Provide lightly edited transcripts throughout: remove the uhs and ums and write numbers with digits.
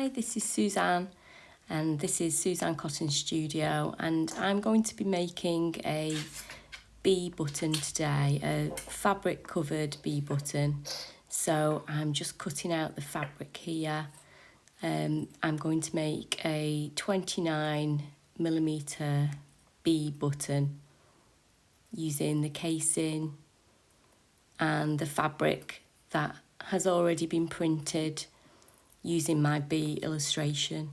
Hi, this is Suzanne and this is Suzanne Cotton Studio, and I'm going to be making a bee button today, a fabric covered bee button. So I'm just cutting out the fabric here. I'm going to make a 29mm bee button using the casing and the fabric that has already been printed using my bee illustration.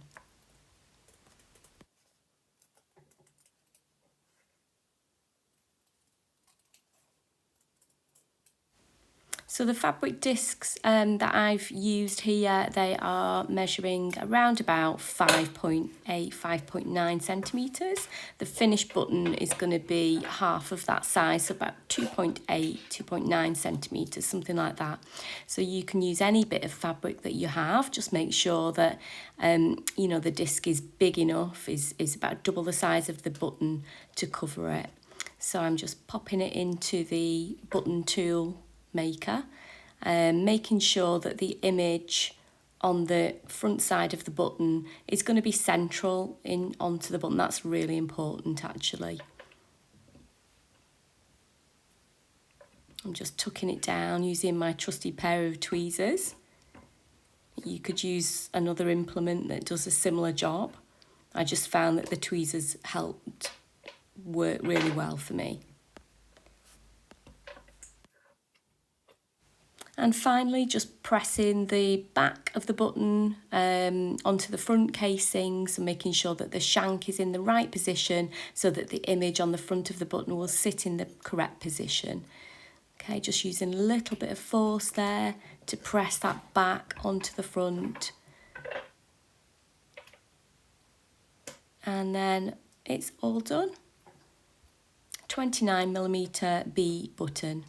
So the fabric discs that I've used here, they are measuring around about 5.8, 5.9 centimetres. The finished button is going to be half of that size, so about 2.8, 2.9 centimetres, something like that. So you can use any bit of fabric that you have. Just make sure that, you know, the disc is big enough, is about double the size of the button to cover it. So I'm just popping it into the button tool maker, making sure that the image on the front side of the button is going to be central onto the button. That's really important, actually. I'm just tucking it down using my trusty pair of tweezers. You could use another implement that does a similar job. I just found that the tweezers helped work really well for me. And finally, just pressing the back of the button onto the front casings and making sure that the shank is in the right position so that the image on the front of the button will sit in the correct position. Okay, just using a little bit of force there to press that back onto the front. And then it's all done. 29mm bee button.